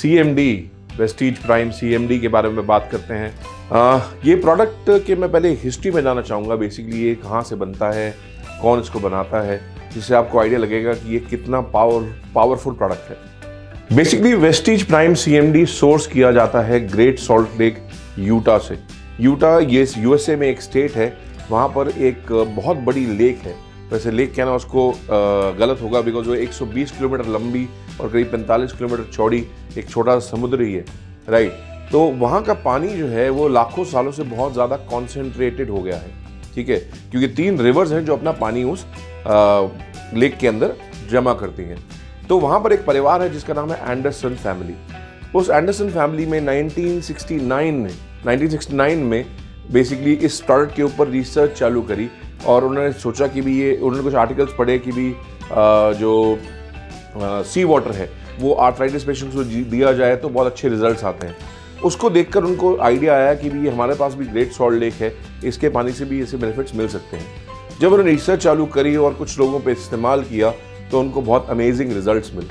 CMD Vestige prime CMD के बारे में बात करते हैं। ये प्रोडक्ट के मैं पहले हिस्ट्री में जाना चाहूँगा। बेसिकली ये कहाँ से बनता है, कौन इसको बनाता है, जिससे आपको आइडिया लगेगा कि ये कितना पावरफुल प्रोडक्ट है। Basically Vestige prime CMD source किया जाता है ग्रेट सॉल्ट लेक यूटा से। यूटा ये USA में एक स्टेट है, वहाँ पर एक बहुत बड़ी लेक है। वैसे लेक कहना उसको गलत होगा, बिकॉज वो 120 किलोमीटर लंबी और करीब 45 किलोमीटर चौड़ी एक छोटा समुद्र ही है, राइट। तो वहाँ का पानी जो है वो लाखों सालों से बहुत ज़्यादा कॉन्सेंट्रेटेड हो गया है, ठीक है, क्योंकि 3 रिवर्स हैं जो अपना पानी उस लेक के अंदर जमा करती हैं। तो वहाँ पर एक परिवार है जिसका नाम है एंडरसन फैमिली। उस एंडरसन फैमिली में 1969 में बेसिकली इस प्रोडक्ट के ऊपर रिसर्च चालू करी और उन्होंने सोचा कि भी ये, उन्होंने कुछ आर्टिकल्स पढ़े कि भी जो सी वाटर है वो आर्थराइटिस पेशेंट्स को दिया जाए तो बहुत अच्छे रिजल्ट्स आते हैं। उसको देखकर उनको आइडिया आया कि भी हमारे पास भी ग्रेट सॉल्ट लेक है, इसके पानी से भी ऐसे बेनिफिट्स मिल सकते हैं। जब उन्होंने रिसर्च चालू करी और कुछ लोगों पे इस्तेमाल किया तो उनको बहुत अमेजिंग रिजल्ट्स मिले।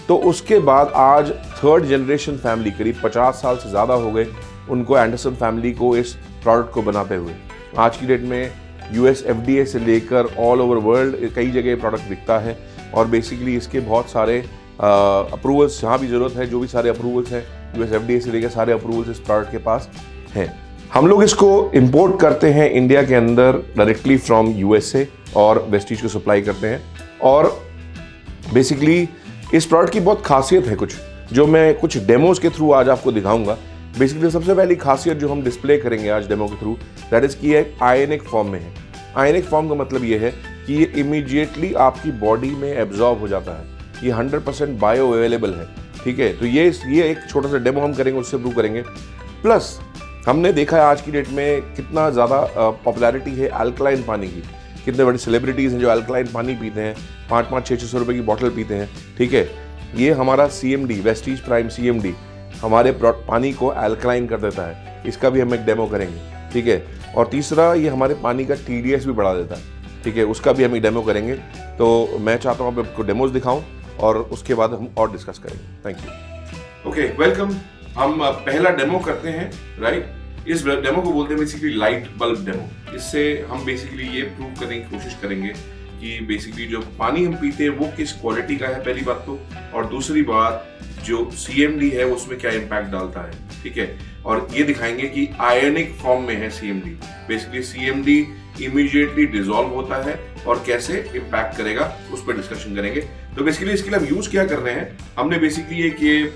तो उसके बाद आज 3rd जनरेशन फैमिली, करीब 50 साल से ज़्यादा हो गए उनको, एंडरसन फैमिली को, इस प्रोडक्ट को बनाते हुए। आज की डेट में US FDA से लेकर ऑल ओवर वर्ल्ड कई जगह प्रोडक्ट बिकता है और बेसिकली इसके बहुत सारे अप्रूवल्स, जहाँ भी ज़रूरत है, जो भी सारे अप्रूवल्स हैं US FDA से लेकर सारे अप्रूवल्स इस प्रोडक्ट के पास हैं। हम लोग इसको इंपोर्ट करते हैं इंडिया के अंदर डायरेक्टली फ्रॉम USA और वेस्टीज को सप्लाई करते हैं। और बेसिकली इस प्रोडक्ट की बहुत खासियत है कुछ, जो मैं कुछ डेमोज के थ्रू आज आपको दिखाऊंगा। बेसिकली सबसे पहली खासियत जो हम डिस्प्ले करेंगे आज डेमो के थ्रू, दैट इज कि ये आयनिक फॉर्म में है। आयनिक फॉर्म का मतलब ये है कि ये इमीडिएटली आपकी बॉडी में एब्जॉर्ब हो जाता है। ये 100% बायो अवेलेबल है, ठीक है। तो ये एक छोटा सा डेमो हम करेंगे, उससे प्रूव करेंगे। प्लस हमने देखा है आज की डेट में कितना ज़्यादा पॉपुलैरिटी है अल्कलाइन पानी की। कितने बड़े सेलिब्रिटीज़ हैं जो अल्कलाइन पानी पीते हैं, 5-600 रुपये की बॉटल पीते हैं, ठीक है। ये हमारा CMD वेस्टीज प्राइम CMD हमारे पानी को अल्कलाइन कर देता है। इसका भी हम एक डेमो करेंगे, ठीक है। और तीसरा, ये हमारे पानी का TDS भी बढ़ा देता है, ठीक है, उसका भी हम एक डेमो करेंगे। तो मैं चाहता हूँ आपको डेमोज दिखाऊं और उसके बाद हम और डिस्कस करेंगे। Thank you. Okay, welcome. हम पहला डेमो करते हैं, राइट। इस डेमो को बोलते हैं बेसिकली लाइट बल्ब डेमो। इससे हम बेसिकली ये प्रूव करने की कोशिश करेंगे कि बेसिकली जो पानी हम पीते हैं वो किस क्वालिटी का है, पहली बात तो, और दूसरी बात जो CMD है उसमें क्या इम्पैक्ट डालता है, ठीक है। और ये दिखाएंगे कि आयनिक फॉर्म में है CMD। Basically CMD immediately dissolve होता है और कैसे इम्पैक्ट करेगा उस पर डिस्कशन करेंगे। तो बेसिकली इसके लिए हम यूज क्या कर रहे हैं, हमने बेसिकली एक ये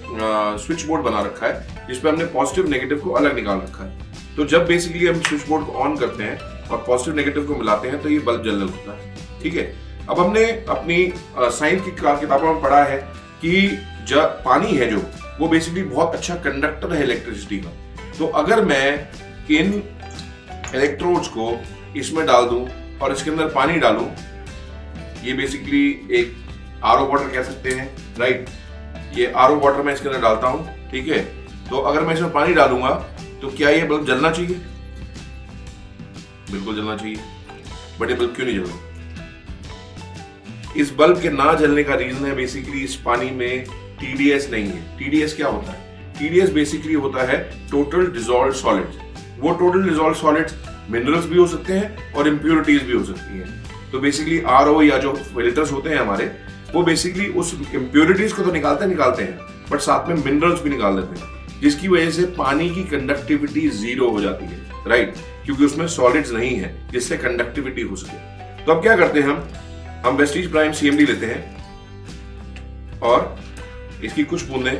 स्विच बोर्ड बना रखा है जिसपे हमने पॉजिटिव नेगेटिव को अलग निकाल रखा है। तो जब बेसिकली हम स्विच बोर्ड को ऑन करते हैं और पॉजिटिव नेगेटिव को मिलाते हैं तो ये बल्ब जलने लगता है, ठीक है। अब हमने अपनी साइंस की किताबों में पढ़ा है कि जब पानी है जो, वो बेसिकली बहुत अच्छा कंडक्टर है इलेक्ट्रिसिटी का। तो अगर मैं इन इलेक्ट्रोड्स को इसमें डाल दूं और इसके अंदर पानी डालूं, ये बेसिकली एक RO वाटर कह सकते हैं, राइट। ये RO वाटर मैं इसके अंदर डालता हूं, ठीक है। तो अगर मैं इसमें पानी डालूंगा तो क्या ये बल्ब जलना चाहिए? बिल्कुल जलना चाहिए। बट ये बल्ब क्यों नहीं जल रहा? इस बल्ब के ना जलने का रीजन है बेसिकली इस पानी में TDS नहीं है। TDS क्या होता है? TDS बेसिकली होता है टोटल डिसॉल्व्ड सॉलिड्स। वो टोटल डिसॉल्व्ड सॉलिड्स मिनरल्स भी हो सकते हैं और इम्प्योरिटीज भी हो सकती हैं। तो बेसिकली RO या जो फिल्टर्स होते हैं हमारे, वो बेसिकली उस इम्प्योरिटीज को तो निकालते हैं बट साथ में मिनरल्स भी निकाल देते हैं, जिसकी वजह से पानी की कंडक्टिविटी 0 हो जाती है, राइट, क्योंकि उसमें सॉलिड्स नहीं है जिससे कंडक्टिविटी हो सके। तो अब क्या करते हैं, हम वेस्टीज प्राइम CMD लेते हैं और इसकी कुछ बूंदें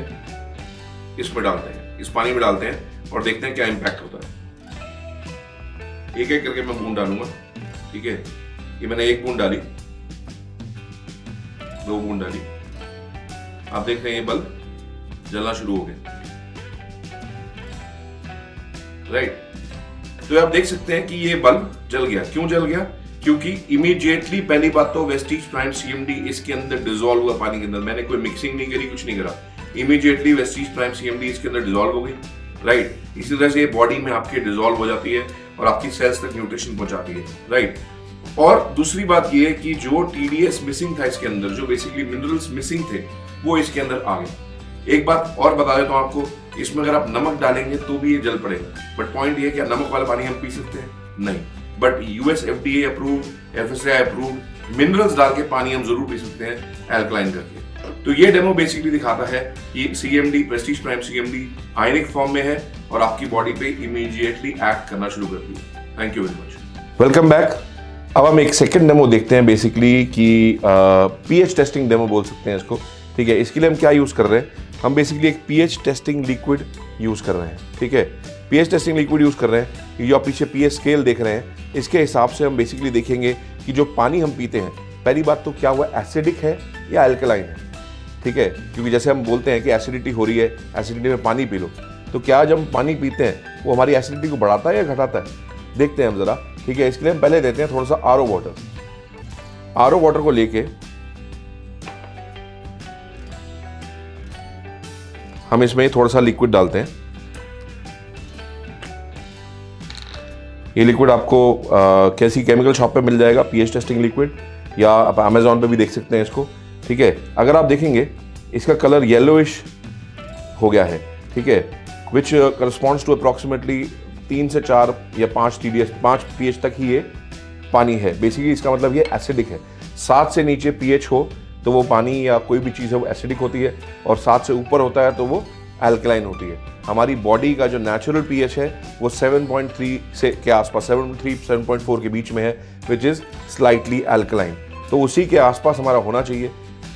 इसमें डालते हैं, इस पानी में डालते हैं और देखते हैं क्या इंपैक्ट होता है। एक एक करके मैं बूंद डालूंगा, ठीक है। ये मैंने 1 बूंद डाली, 2 बूंद डाली, आप देख रहे हैं ये बल्ब जलना शुरू हो गया, राइट। तो आप देख सकते हैं कि ये बल्ब जल गया। क्यों जल गया? क्योंकि इमीडिएटली, पहली बात तो वेस्टीज प्राइम CMD इसके अंदर डिसॉल्व हुआ पानी के अंदर। मैंने कोई मिक्सिंग नहीं करी, कुछ नहीं करा, इमीडिएटली वेस्टीज प्राइम CMD इसके अंदर डिसॉल्व हो गई, राइट। इसी तरह से बॉडी में आपके डिसॉल्व हो जाती है और आपकी सेल्स तक न्यूट्रिशन पहुंचाती है, राइट। और दूसरी बात ये है कि जो TDS मिसिंग था इसके अंदर, जो बेसिकली मिनरल्स मिसिंग थे, वो इसके अंदर आ गए। एक बात और बता देता हूँ आपको, इसमें अगर आप नमक डालेंगे तो भी ये जल पड़ेगा, बट पॉइंट ये है कि नमक वाला पानी हम पी सकते हैं? नहीं। But US FDA approved, FSSAI approved minerals डाल के पानी हम जरूर पी सकते हैं एल्कलाइन करके। तो ये डेमो बेसिकली दिखाता है कि CMD, Prestige prime CMD ionic form में है और आपकी बॉडी पे इमीडिएटली एक्ट करना शुरू करती है। Thank you very much. Welcome back. अब हम एक सेकंड डेमो देखते हैं बेसिकली कि pH टेस्टिंग डेमो बोल सकते हैं इसको, ठीक है। इसके लिए हम क्या यूज़ कर रहे हैं, हम बेसिकली एक pH टेस्टिंग लिक्विड यूज़ कर रहे हैं, ठीक है। pH टेस्टिंग लिक्विड यूज़ कर रहे हैं। जो आप पीछे pH स्केल देख रहे हैं, इसके हिसाब से हम बेसिकली देखेंगे कि जो पानी हम पीते हैं, पहली बात तो क्या हुआ, एसिडिक है या अल्कलाइन है, ठीक है। क्योंकि जैसे हम बोलते हैं कि एसिडिटी हो रही है, एसिडिटी में पानी पी लो, तो क्या जब हम पानी पीते हैं वो हमारी एसिडिटी को बढ़ाता है या घटाता है, देखते हैं हम ज़रा, ठीक है। इसके लिए हम पहले देते हैं थोड़ा सा RO वाटर। RO वाटर को लेके हम इसमें थोड़ा सा लिक्विड डालते हैं। ये लिक्विड आपको कैसी केमिकल शॉप पे मिल जाएगा, pH टेस्टिंग लिक्विड, या आप अमेजोन पे भी देख सकते हैं इसको, ठीक है। अगर आप देखेंगे इसका कलर येलोइश हो गया है, ठीक है, विच करस्पॉन्ड्स टू अप्रॉक्सीमेटली 3 से 4 या 5 TDS, 5 pH तक ही ये पानी है। बेसिकली इसका मतलब ये एसिडिक है। 7 से नीचे pH हो तो वो पानी या कोई भी चीज़ है वो एसिडिक होती है, और 7 से ऊपर होता है तो वो एल्कलाइन होती है। हमारी बॉडी का जो नेचुरल pH है वो 7.3 से के आसपास, 7.3 7.4 के बीच में है, विच इज़ स्लाइटली एल्कलाइन। तो उसी के आसपास हमारा होना चाहिए।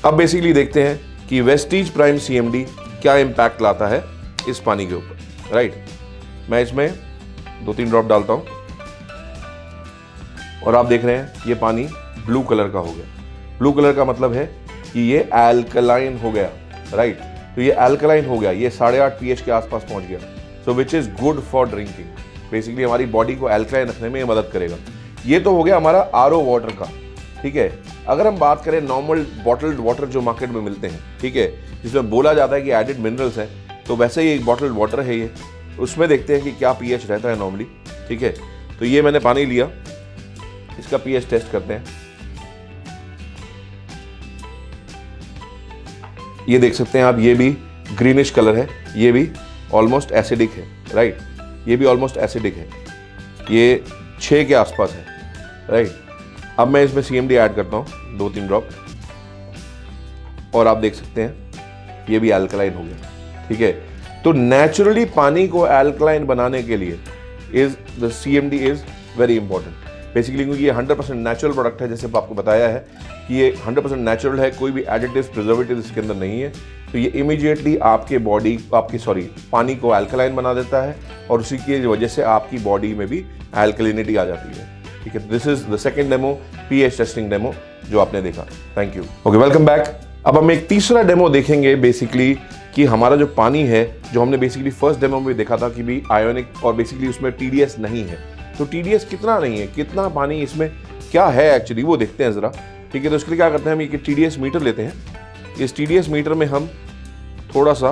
अब बेसिकली देखते हैं कि वेस्टीज प्राइम CMD क्या इम्पैक्ट लाता है इस पानी के ऊपर, राइट। मैं इसमें 2-3 ड्रॉप डालता हूँ और आप देख रहे हैं ये पानी ब्लू कलर का हो गया। ब्लू कलर का मतलब है कि ये एल्कलाइन हो गया, राइट। तो ये एल्कलाइन हो गया, ये 8.5 pH के आसपास पहुंच गया, so which is good for drinking. Basically हमारी बॉडी को एल्कलाइन रखने में ये मदद करेगा। ये तो हो गया हमारा RO वाटर का, ठीक है। अगर हम बात करें नॉर्मल बॉटल्ड वाटर जो मार्केट में मिलते हैं, ठीक है, जिसमें बोला जाता है कि एडिड मिनरल्स हैं, तो वैसे ही एक बॉटल्ड वाटर है ये, उसमें देखते हैं कि क्या pH रहता है नॉर्मली, ठीक है। तो ये मैंने पानी लिया, इसका pH टेस्ट करते हैं। ये देख सकते हैं आप, ये भी ग्रीनिश कलर है, ये भी ऑलमोस्ट एसिडिक है, राइट। ये भी ऑलमोस्ट एसिडिक है, ये 6 के आसपास है, राइट। अब मैं इसमें CMD ऐड करता हूँ 2-3 ड्रॉप, और आप देख सकते हैं ये भी एल्कलाइन हो गया, ठीक है। तो नेचुरली पानी को एल्कलाइन बनाने के लिए the CMD is very important basically, क्योंकि ये 100% नेचुरल प्रोडक्ट है। जैसे आपको बताया है कि ये 100% नेचुरल है, कोई भी एडिटिव प्रिजर्वेटिव इसके अंदर नहीं है। तो ये इमीडिएटली आपके बॉडी पानी को एल्कलाइन बना देता है, और उसी की वजह से आपकी बॉडी में भी एल्कलिनिटी आ जाती है, ठीक है। This is the second demo, pH testing demo जो आपने देखा। Thank you. Okay, welcome back. अब हम एक तीसरा डेमो देखेंगे बेसिकली कि हमारा जो पानी है, जो हमने बेसिकली फर्स्ट डेमो में देखा था कि भी आयोनिक, और बेसिकली उसमें TDS नहीं है। तो TDS कितना नहीं है, कितना पानी इसमें क्या है एक्चुअली, वो देखते हैं ज़रा, ठीक है। तो इसके लिए क्या करते हैं, हम एक TDS मीटर लेते हैं। इस TDS मीटर में हम थोड़ा सा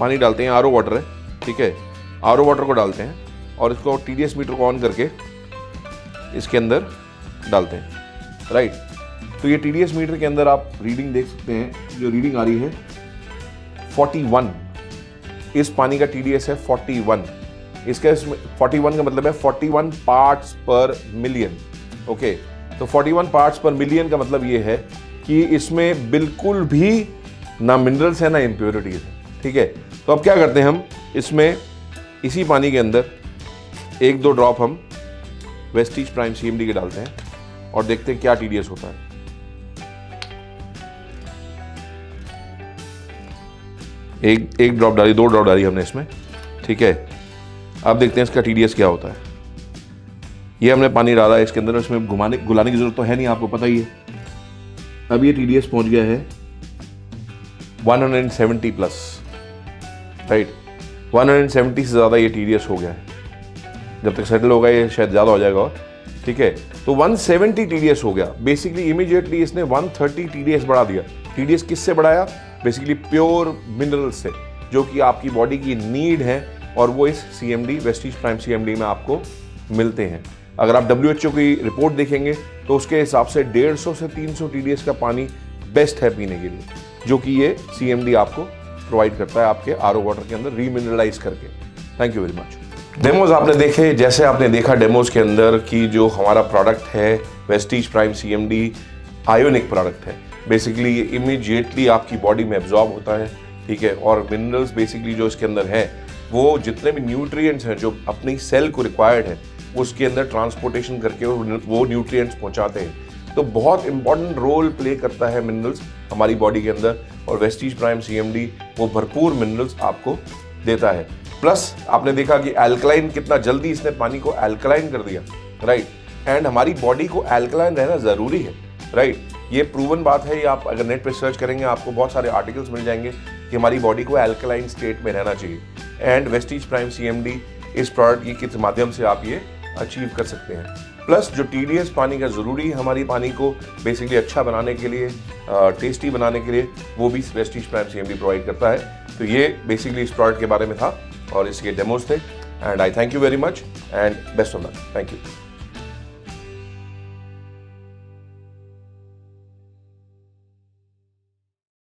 पानी डालते हैं, RO वाटर है, ठीक है। RO वाटर को डालते हैं और इसको TDS मीटर को ऑन करके इसके अंदर डालते हैं, राइट। तो ये TDS मीटर के अंदर आप रीडिंग देख सकते हैं, जो रीडिंग आ रही है 41, इस पानी का TDS है 41। इसका 41 का मतलब है 41 पार्ट्स पर मिलियन, ओके। तो 41 पार्ट्स पर मिलियन का मतलब ये है कि इसमें बिल्कुल भी ना मिनरल्स है ना इम्प्योरिटीज है, ठीक है। तो अब क्या करते हैं, हम इसमें इसी पानी के अंदर 1-2 ड्रॉप हम वेस्टीज प्राइम CMD के डालते हैं और देखते हैं क्या TDS होता है। एक ड्रॉप डाली, 2 ड्रॉप डाली हमने इसमें, ठीक है। अब देखते हैं इसका TDS क्या होता है। ये हमने पानी डाला है इसके अंदर, इसमें गुलाने की जरूरत तो है नहीं, आपको पता ही है। अब ये TDS पहुंच गया है 170 प्लस, राइट। 170 से ज़्यादा ये TDS हो गया है। जब तक सेटल होगा ये शायद ज़्यादा हो जाएगा, और ठीक है। तो 170 TDS हो गया। बेसिकली इमीडिएटली इसने 130 TDS बढ़ा दिया। TDS किससे बढ़ाया, बेसिकली प्योर मिनरल्स से, जो कि आपकी बॉडी की नीड है, और वो इस CMD, वेस्टीज प्राइम CMD में आपको मिलते हैं। अगर आप WHO की रिपोर्ट देखेंगे तो उसके हिसाब से 150 से 300 TDS का पानी बेस्ट है पीने के लिए। जो कि ये CMD आपको प्रोवाइड करता है आपके RO वाटर के अंदर रीमिनरलाइज करके। Thank you very much. Demos आपने देखे, जैसे आपने देखा डेमोज के अंदर कि जो हमारा प्रोडक्ट है Vestige prime CMD ionic product है। बेसिकली ये इमीडिएटली आपकी बॉडी में एब्जॉर्ब होता है, ठीक है, और मिनरल्स बेसिकली जो इसके अंदर है वो जितने भी न्यूट्रिएंट्स हैं जो अपनी सेल को रिक्वायर्ड है उसके अंदर ट्रांसपोर्टेशन करके वो न्यूट्रिएंट्स पहुंचाते हैं। तो बहुत इंपॉर्टेंट रोल प्ले करता है मिनरल्स हमारी बॉडी के अंदर, और वेस्टीज प्राइम CMD वो भरपूर मिनरल्स आपको देता है। प्लस आपने देखा कि एल्कलाइन कितना जल्दी इसने पानी को एल्कलाइन कर दिया, राइट, एंड हमारी बॉडी को एल्कलाइन रहना ज़रूरी है, राइट। ये प्रूवन बात है, ये आप अगर नेट पे सर्च करेंगे आपको बहुत सारे आर्टिकल्स मिल जाएंगे कि हमारी बॉडी को एल्कलाइन स्टेट में रहना चाहिए, एंड वेस्टीज प्राइम CMD इस प्रोडक्ट के माध्यम से आप ये अचीव कर सकते हैं। प्लस जो TDS पानी का ज़रूरी है हमारी पानी को बेसिकली अच्छा बनाने के लिए, टेस्टी बनाने के लिए, वो भी वेस्टीज प्राइम CMD प्रोवाइड करता है। तो ये बेसिकली इस प्रोडक्ट के बारे में था और इसके डेमोज थे, and I thank you very much and best of luck. Thank you.